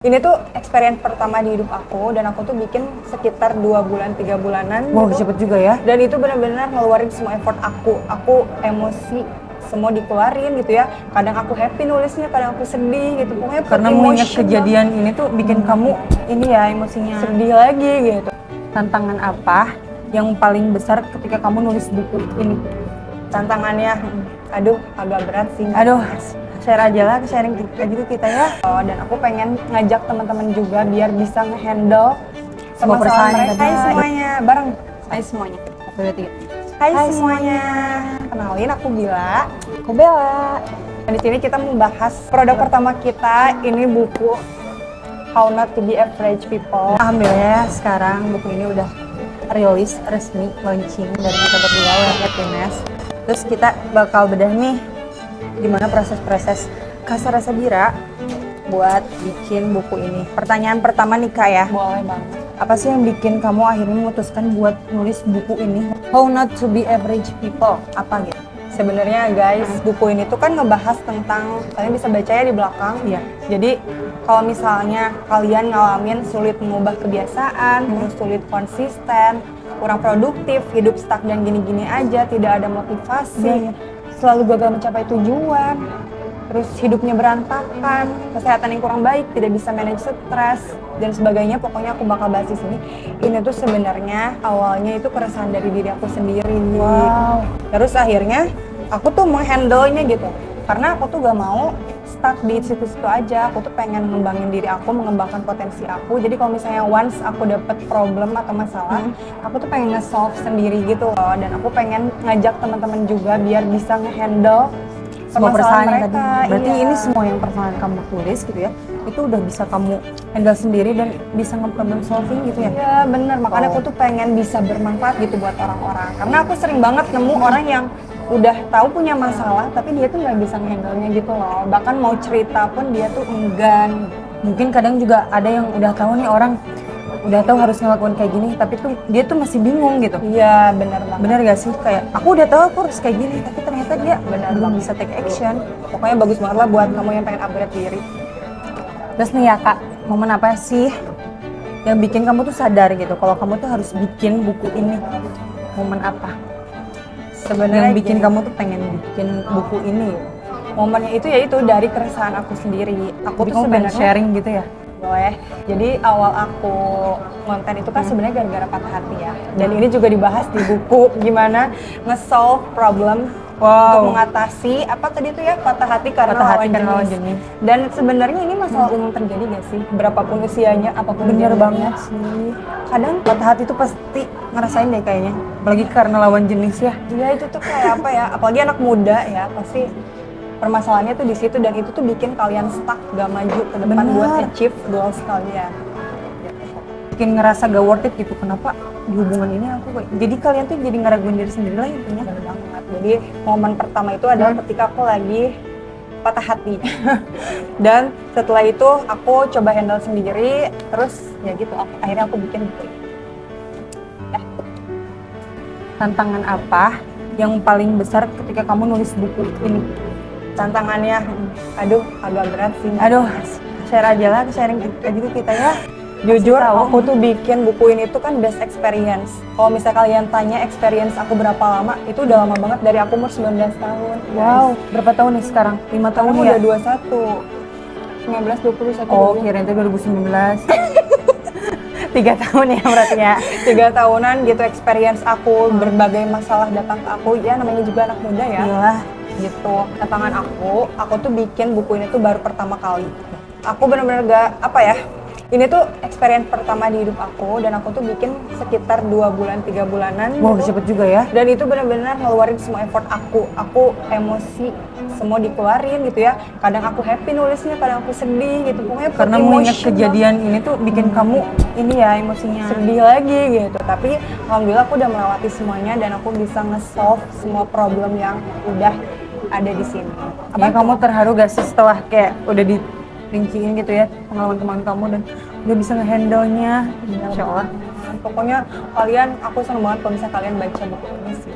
Ini tuh experience pertama di hidup aku dan aku tuh bikin sekitar 2 bulan 3 bulanan. Wow, gitu. cepet juga ya. Dan itu benar-benar ngeluarin semua effort aku. Aku emosi semua dikeluarin gitu ya. Kadang aku happy nulisnya, kadang aku sedih gitu. Pokoknya Karena mengingat kejadian ini tuh bikin kamu ini ya emosinya sedih lagi gitu. Tantangan apa yang paling besar ketika kamu nulis buku ini? Tantangannya, aduh agak berat sih. Aduh, share aja lah, sharing gitu kita ya. Dan aku pengen ngajak teman-teman juga biar bisa ngehandle Semua masalah perasaan yang mereka. ada. Hai semuanya, bareng. Hai semuanya. Oke, berarti Hai semuanya. Kenalin, aku Bila. aku Bella. Dan di sini kita membahas produk pertama kita. Ini buku How Not to Be Average People. Alhamdulillah sekarang buku ini udah rilis resmi launching dari kita berdua oleh Happiness. Terus kita bakal bedah nih gimana proses-proses Kasar Rasa Bira buat bikin buku ini. Pertanyaan pertama nih Kak ya. Boleh banget. Apa sih yang bikin kamu akhirnya memutuskan buat nulis buku ini? How Not to Be Average People. Apa gitu? Sebenarnya guys, buku ini tuh kan ngebahas tentang, kalian bisa baca ya di belakang. Iya. Jadi kalau misalnya kalian ngalamin sulit mengubah kebiasaan, terus sulit konsisten, kurang produktif, hidup stuck dan gini-gini aja, tidak ada motivasi, selalu gagal mencapai tujuan, terus hidupnya berantakan, kesehatan yang kurang baik, tidak bisa manage stres dan sebagainya. Pokoknya aku bakal bahas di sini. Ini tuh sebenarnya awalnya itu keresahan dari diri aku sendiri. Wow. Terus akhirnya aku tuh menghandle-nya gitu. Karena aku tuh gak mau stuck di situ-situ aja. Aku tuh pengen ngembangin diri aku, mengembangkan potensi aku. Jadi kalau misalnya once aku dapet problem atau masalah, aku tuh pengen nge-solve sendiri gitu loh. Dan aku pengen ngajak teman-teman juga biar bisa nge-handle Semua perasaan yang mereka. tadi. Berarti Iya. ini semua yang perasaan kamu tulis gitu ya, itu udah bisa kamu handle sendiri dan bisa nge-problem solving gitu ya? Iya bener, makanya aku tuh pengen bisa bermanfaat gitu buat orang-orang. Karena aku sering banget nemu orang yang udah tahu punya masalah, tapi dia tuh nggak bisa nge-handle-nya gitu loh. Bahkan mau cerita pun dia tuh enggan. Mungkin kadang juga ada yang udah tahu nih orang, udah tahu harus ngelakuin kayak gini, tapi tuh dia tuh masih bingung gitu. Iya bener banget. Bener gak sih? Kayak aku udah tahu aku harus kayak gini, tapi ternyata dia Bener belum banget. bisa take action. Pokoknya bagus banget lah buat kamu yang pengen upgrade diri. Terus nih ya Kak, momen apa sih yang bikin kamu tuh sadar gitu kalau kamu tuh harus bikin buku ini? Momen apa Sebenarnya yang bikin gini, kamu tuh pengen bikin buku ini? momennya itu ya itu dari keresahan aku sendiri. Aku Jadi tuh kamu pengen sebenarnya sharing gitu ya? boleh. Jadi awal aku konten itu kan sebenarnya gara-gara patah hati ya. Dan ini juga dibahas di buku gimana nge-solve problem untuk mengatasi apa tadi tuh ya patah hati karena Patah hati lawan karena lawan jenis. jenis. Dan sebenarnya ini masalah umum terjadi gak sih? Berapapun usianya, apapun Bener gendernya. banget sih. Kadang Patah hati tuh pasti ngerasain deh kayaknya. Apalagi karena lawan jenis ya. ya itu tuh kayak apa ya? Apalagi anak muda ya pasti permasalahannya tuh di situ dan itu tuh bikin kalian stuck gak maju ke depan Bener. buat achieve goals kalian. Bikin ngerasa gak worth it gitu. Kenapa di hubungan ini aku kayak... Jadi kalian tuh jadi ngeraguin diri sendiri lah intinya. Bener banget. Jadi momen pertama itu adalah ketika aku lagi patah hati. Dan setelah itu aku coba handle sendiri, terus ya gitu akhirnya aku bikin buku ini. Tantangan apa yang paling besar ketika kamu nulis buku ini? Tantangannya, aduh agak berat sih. Aduh, share aja lah, sharing gitu kita ya. Jujur, tahu. aku tuh bikin buku ini tuh kan best experience. Kalau misalnya kalian tanya experience aku berapa lama, itu udah lama banget dari aku umur 19 tahun. Wow, berapa tahun nih sekarang? 5 tahun Tahun ya? udah 21. 19, 20, 1, Oh, kirain itu 2019. 3 tahun ya berarti ya? 3 tahunan gitu experience aku, berbagai masalah datang ke aku. Ya namanya juga anak muda ya. Iyalah. Gitu. Tantangan aku tuh bikin buku ini tuh baru pertama kali. Aku bener-bener gak, apa ya, ini tuh experience pertama di hidup aku dan aku tuh bikin sekitar 2 bulan 3 bulanan. Wow, gitu. cepet juga ya. Dan itu benar-benar ngeluarin semua effort aku emosi semua dikeluarin gitu ya. Kadang aku happy nulisnya, kadang aku sedih gitu. Pokoknya Karena mengingat kejadian ini tuh bikin kamu ini ya emosinya sedih lagi gitu. Tapi alhamdulillah aku udah melewati semuanya dan aku bisa nge-solve semua problem yang udah ada di sini. Ya, kamu terharu gak sih setelah kayak udah dirinciin gitu ya pengalaman kamu dan udah bisa nge-handle-nya? Insya Allah. Pokoknya kalian, aku seneng banget kalau misalnya kalian baca buku ini sih.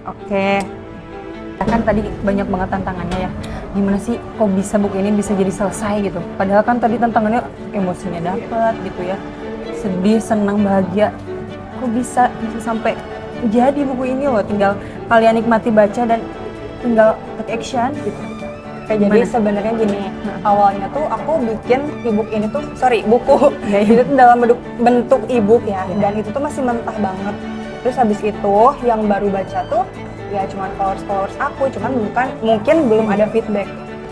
Oke. Kan tadi banyak banget tantangannya ya. Gimana sih kok bisa buku ini bisa jadi selesai gitu? Padahal kan tadi tantangannya emosinya dapet gitu ya. Sedih, senang, bahagia. Kok bisa sampai jadi buku ini loh, tinggal kalian nikmati baca dan tinggal take action gitu. Kayak jadi sebenarnya gini, awalnya tuh aku bikin ebook ini tuh, buku. Ya, itu tuh dalam bentuk ebook ya, dan itu tuh masih mentah banget. Terus habis itu yang baru baca tuh ya cuman followers aku, cuman mungkin belum ada feedback.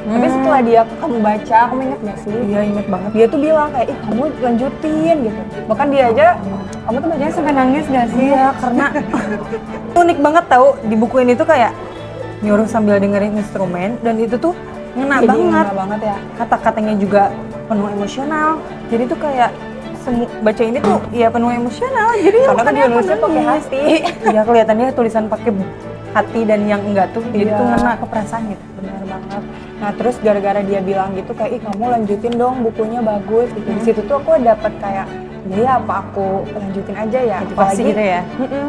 Tapi setelah kamu baca, kamu inget gak sih? Iya, inget banget. Dia tuh bilang kayak, ih kamu lanjutin gitu. Bahkan dia aja, kamu tuh bacanya sampai nangis gak sih? Iya, karena unik banget tahu di buku ini tuh kayak nyuruh sambil dengerin instrumen dan itu tuh ngena banget. Ngena banget ya. Kata-katanya juga penuh emosional. Jadi tuh kayak baca ini tuh ya penuh emosional. Jadi karena kan dia nulisnya pakai hati. Ya kelihatannya tulisan pakai hati dan yang enggak tuh. Jadi tuh ngena ke perasaan gitu. Benar banget. Nah terus gara-gara dia bilang gitu kayak, ih kamu lanjutin dong bukunya bagus gitu. Di situ tuh aku dapet kayak, ya apa aku lanjutin aja ya. Motivasi gitu ya.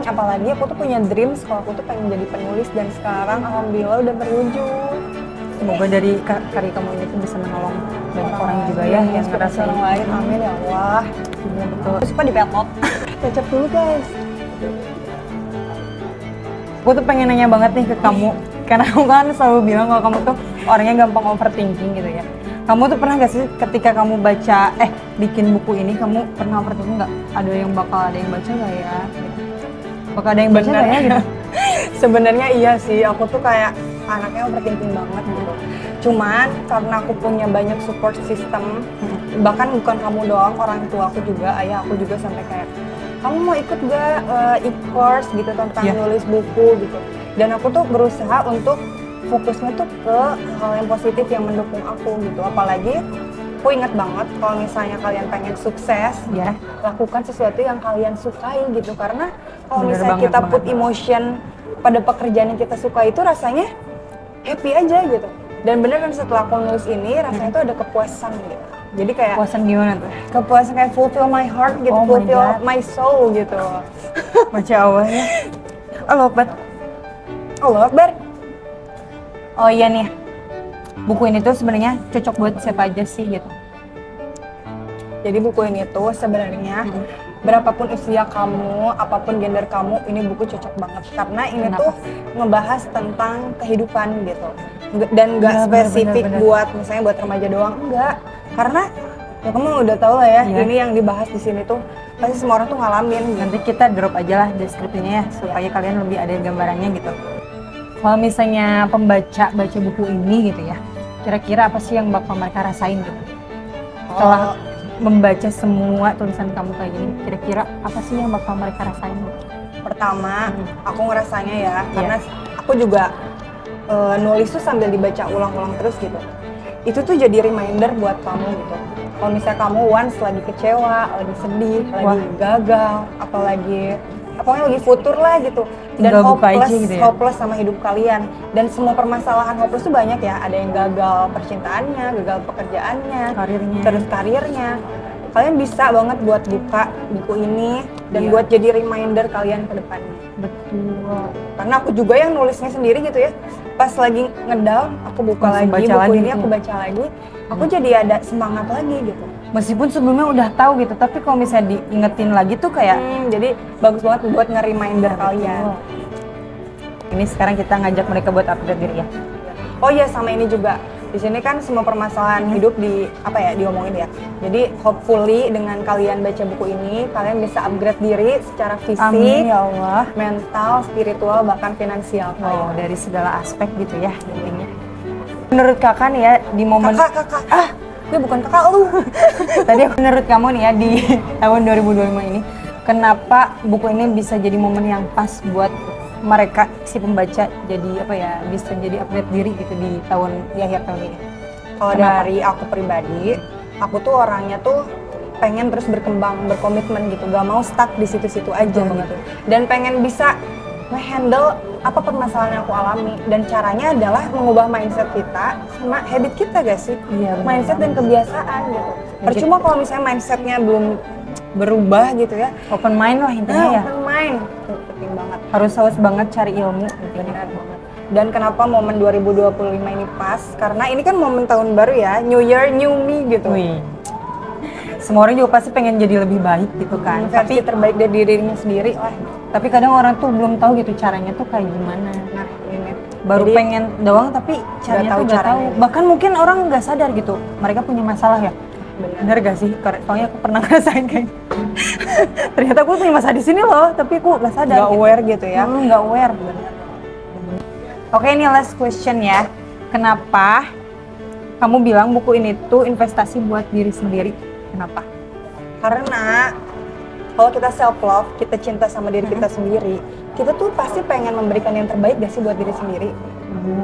Apalagi aku tuh punya dreams kalau aku tuh pengen jadi penulis dan sekarang alhamdulillah udah berwujud. Semoga dari karya kamu ini tuh bisa menolong banyak orang juga ya yang ngerasa orang lain. Amin ya Allah. Iya betul. Terus apa di petot? Cocok dulu guys. Aku tuh pengen nanya banget nih ke kamu, karena aku kan selalu bilang kalau kamu tuh orangnya gampang overthinking gitu ya. Kamu tuh pernah gak sih ketika kamu bikin buku ini, kamu pernah overthinking nggak? Ada yang baca nggak ya? Bakal ada yang baca nggak ya gitu? Sebenarnya iya sih, aku tuh kayak anaknya overthinking banget gitu. Cuman karena aku punya banyak support system, bahkan bukan kamu doang, orang tua aku juga, ayah aku juga sampai kayak, kamu mau ikut gak e-course gitu tentang nulis buku gitu. Dan aku tuh berusaha untuk fokusnya tuh ke hal yang positif yang mendukung aku gitu. Apalagi aku ingat banget kalau misalnya kalian pengen sukses, ya lakukan sesuatu yang kalian sukai gitu. Karena kalau misalnya kita put emotion pada pekerjaan yang kita suka itu rasanya happy aja gitu. Dan bener kan setelah aku nulis ini rasanya tuh ada kepuasan gitu. Jadi kayak kepuasan gimana tuh? Kepuasan kayak fulfill my heart gitu, fulfill my soul gitu. Masya Allah ya. Allah Akbar. Allah Akbar. Oh iya nih, buku ini tuh sebenarnya cocok buat siapa aja sih gitu. Jadi buku ini tuh sebenarnya berapapun usia kamu, apapun gender kamu, ini buku cocok banget karena ini tuh ngebahas tentang kehidupan gitu. Dan nggak spesifik buat misalnya buat remaja doang, enggak. Karena ya kamu udah tahu lah ya, ini yang dibahas di sini tuh pasti semua orang tuh ngalamin. Nanti kita drop aja lah deskripsinya ya supaya kalian lebih ada gambarannya gitu. Kalau misalnya pembaca baca buku ini gitu ya, kira-kira apa sih yang bakal mereka rasain gitu? Setelah membaca semua tulisan kamu kayak gini, kira-kira apa sih yang bakal mereka rasain? Pertama, aku ngerasanya ya, karena aku juga nulis tuh sambil dibaca ulang-ulang terus gitu. Itu tuh jadi reminder buat kamu gitu. Kalau misalnya kamu once lagi kecewa, lagi sedih, lagi gagal, atau lagi futur lah gitu. Dan hopeless sama hidup kalian. Dan semua permasalahan hopeless tuh banyak ya. Ada yang gagal percintaannya, gagal pekerjaannya, terus karirnya. Kalian bisa banget buat buka buku ini dan buat jadi reminder kalian ke depannya. Betul. Karena aku juga yang nulisnya sendiri gitu ya. Pas lagi ngedown, aku buka lagi buku ini, aku baca lagi. Aku jadi ada semangat lagi gitu. Meskipun sebelumnya udah tahu gitu, tapi kalau misalnya diingetin lagi tuh kayak jadi bagus banget buat nge-reminder kalian. Ini sekarang kita ngajak mereka buat update diri ya. Oh iya, sama ini juga. Di sini kan semua permasalahan hidup diomongin ya. Jadi hopefully dengan kalian baca buku ini, kalian bisa upgrade diri secara fisik, amin, ya Allah, mental, spiritual, bahkan finansial. Oh, dari segala aspek gitu ya intinya. Menurut kakak nih ya di momen kakak. Gue bukan kakak lu. Tadi menurut kamu nih ya di tahun 2025 ini, kenapa buku ini bisa jadi momen yang pas buat mereka si pembaca jadi bisa jadi upgrade diri gitu di akhir tahun ini? Kalau dari aku pribadi, aku tuh orangnya tuh pengen terus berkembang, berkomitmen gitu, gak mau stuck di situ-situ aja gitu. Dan pengen bisa nge-handle apa permasalahan yang aku alami, dan caranya adalah mengubah mindset kita sama habit kita gak sih? Iya, mindset dan kebiasaan gitu. Percuma kalau misalnya mindsetnya belum berubah gitu ya. Open mind lah intinya ya. Open mind, penting banget. Harus banget cari ilmu. Benar banget. Dan kenapa momen 2025 ini pas? Karena ini kan momen tahun baru ya, New Year, New Me gitu. Wih. Semua orang juga pasti pengen jadi lebih baik gitu kan. Versi terbaik dari dirinya sendiri lah. Tapi kadang orang tuh belum tahu gitu caranya tuh kayak gimana. Nah, ini. Baru Jadi, pengen doang tapi caranya tahu tuh nggak tahu. caranya. Bahkan mungkin orang nggak sadar gitu. Mereka punya masalah ya. Bener gak sih? Soalnya aku pernah ngerasain kayak ternyata aku punya masalah di sini loh, tapi aku nggak sadar. Nggak aware gitu ya. Nggak aware. Bener. Oke, ini last question ya. Kenapa kamu bilang buku ini tuh investasi buat diri sendiri? Kenapa? Karena kalau kita self love, kita cinta sama diri kita sendiri, kita tuh pasti pengen memberikan yang terbaik gak sih buat diri sendiri?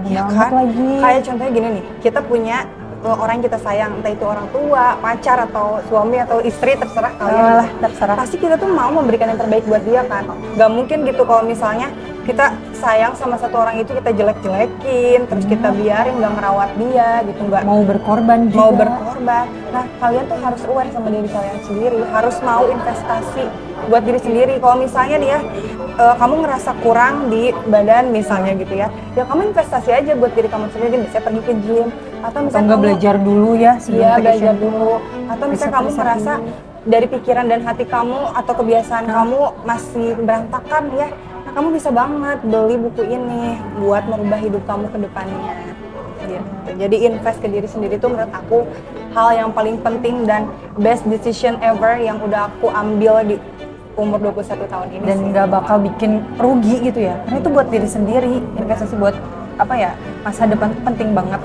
Ya Banget kan? lagi. Kayak contohnya gini nih, kita punya orang yang kita sayang, entah itu orang tua, pacar atau suami atau istri, terserah kalian lah. Terserah. Pasti kita tuh mau memberikan yang terbaik buat dia kan. Gak mungkin gitu kalau misalnya kita sayang sama satu orang itu kita jelek-jelekin, terus kita biarin gak ngerawat dia gitu, nggak Mau berkorban juga. mau berkorban. Nah, kalian tuh harus aware sama diri kalian sendiri, harus mau investasi buat diri sendiri. Kalau misalnya nih ya, kamu ngerasa kurang di badan misalnya gitu ya kamu investasi aja buat diri kamu sendiri, bisa pergi ke gym atau misalnya nggak belajar dulu ya sebelum iya ke belajar Asian. dulu, atau misalnya kamu Riset-riset merasa dulu. dari pikiran dan hati kamu atau kebiasaan kamu masih berantakan ya, nah, kamu bisa banget beli buku ini buat merubah hidup kamu ke depannya gitu. Jadi invest ke diri sendiri tuh menurut aku hal yang paling penting dan best decision ever yang udah aku ambil di umur 21 tahun ini Dan sih. nggak bakal bikin rugi gitu ya, karena itu buat diri sendiri. Investasi buat apa ya, masa depan tuh penting banget.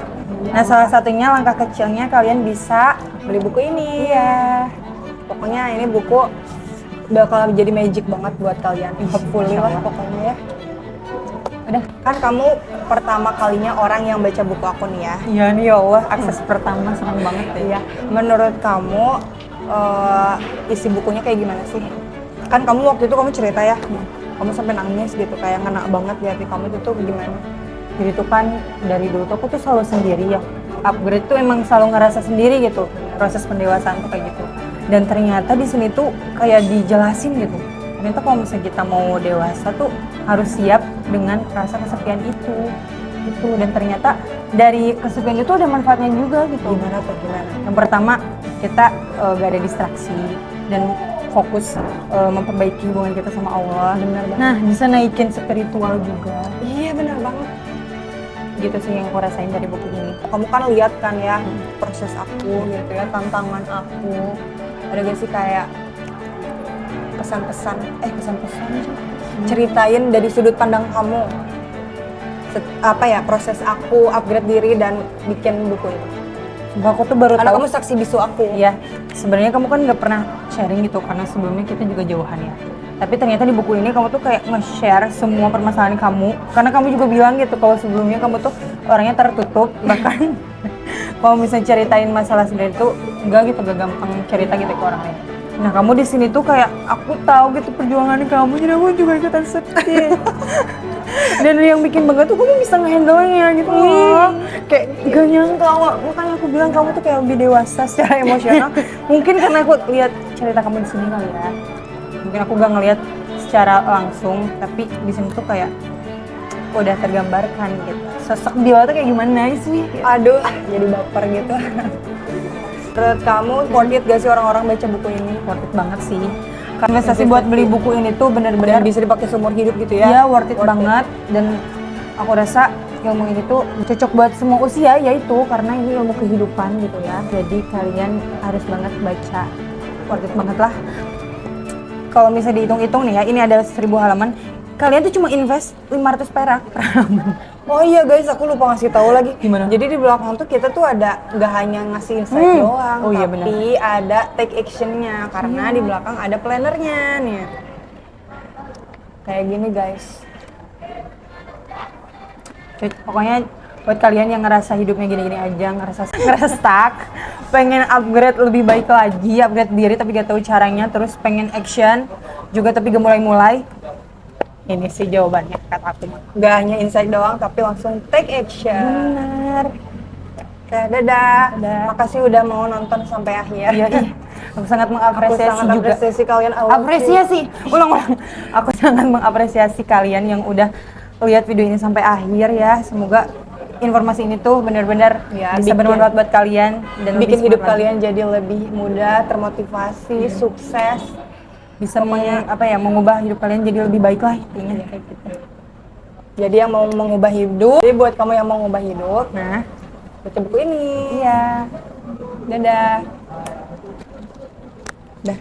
Nah, salah satunya langkah kecilnya kalian bisa Beli buku ini. Iya. Pokoknya ini buku bakal jadi magic banget buat kalian. Hopefully lah pokoknya ya. Udah. Kan kamu pertama kalinya orang yang baca buku aku nih ya. Iya nih, ya Allah, akses pertama senang banget ya. Iya. Menurut kamu isi bukunya kayak gimana sih? Kan kamu waktu itu kamu cerita ya, kamu sampai nangis gitu, kayak ngena banget di hati kamu itu tuh gimana? Jadi tuh kan dari dulu tuh aku tuh selalu sendiri ya. Upgrade tuh emang selalu ngerasa sendiri gitu. Proses pendewasaan tuh kayak gitu. Dan ternyata di sini tuh kayak dijelasin gitu. Ternyata kalau misalnya kita mau dewasa tuh harus siap dengan rasa kesepian itu. Gitu. Dan ternyata dari kesepian itu ada manfaatnya juga gitu. Gimana tuh gimana? Yang pertama, kita gak ada distraksi dan fokus memperbaiki hubungan kita sama Allah. Benar banget. Nah, bisa naikin spiritual juga. Iya benar banget. Gitu sih yang aku rasain dari buku ini. Kamu kan lihat kan ya proses aku gitu ya, tantangan aku. Ada gak sih kayak pesan-pesan ceritain dari sudut pandang kamu proses aku upgrade diri dan bikin buku ini. Sumpah, aku tuh baru Karena tahu. kamu saksi bisu aku. Iya, sebenarnya kamu kan nggak pernah sharing gitu karena sebelumnya kita juga jauhan ya. Tapi ternyata di buku ini kamu tuh kayak nge-share semua permasalahan kamu. Karena kamu juga bilang gitu kalau sebelumnya kamu tuh orangnya tertutup, bahkan kalau misalnya ceritain masalah sendiri tuh enggak gampang cerita gitu ke orang lain. Nah, kamu di sini tuh kayak aku tahu gitu perjuangan kamu, jadi aku juga ikutan sedih. Dan yang bikin bangga tuh kamu bisa nge-handle-nya gitu loh. Kayak gak nyangka, makanya aku bilang kamu tuh kayak lebih dewasa secara emosional. Mungkin karena aku lihat cerita kamu di sini kali ya. Mungkin aku gak ngelihat secara langsung, tapi di sini tuh kayak udah tergambarkan gitu. Sosok Bila tuh kayak gimana sih? Aduh, jadi baper gitu. Menurut kamu worth it gak sih orang-orang baca buku ini? Worth it banget sih. Karena investasi buat beli buku ini tuh benar-benar Bisa dipakai seumur hidup gitu ya? Iya, worth it banget. Dan aku rasa ilmu ini tuh cocok buat semua usia, yaitu karena ini ilmu kehidupan gitu ya. Jadi kalian harus banget baca. Worth it banget lah. Kalau misalnya dihitung-hitung nih ya, ini ada 1000 halaman. Kalian tuh cuma invest 500 perak per halaman. Oh iya guys, aku lupa ngasih tahu lagi. Gimana? Jadi di belakang tuh kita tuh ada nggak hanya ngasih insight doang, Oh iya, tapi ada take actionnya karena di belakang ada plannernya nih. Kayak gini guys. Pokoknya buat kalian yang ngerasa hidupnya gini-gini aja, ngerasa stuck, pengen upgrade lebih baik lagi, upgrade diri tapi gak tahu caranya, terus pengen action juga tapi gak mulai-mulai. Ini sih jawabannya kata aku. Nggak hanya insight doang, tapi langsung take action. Benar. Oke, dadah. Makasih udah mau nonton sampai akhir. Iya, aku sangat Aku mengapresiasi sangat juga. apresiasi kalian. I love you. Apresiasi, ulang-ulang. Aku sangat mengapresiasi kalian yang udah lihat video ini sampai akhir ya. Semoga informasi ini tuh benar-benar Ya, bisa bikin- bermanfaat buat kalian dan lebih bikin hidup semangat lagi. kalian jadi lebih mudah, termotivasi, sukses. Bisa mengubah hidup kalian jadi lebih baik lah intinya kayak gitu. Jadi yang mau mengubah hidup, jadi buat kamu yang mau mengubah hidup, Nah, baca buku ini. iya. Dadah. Dah.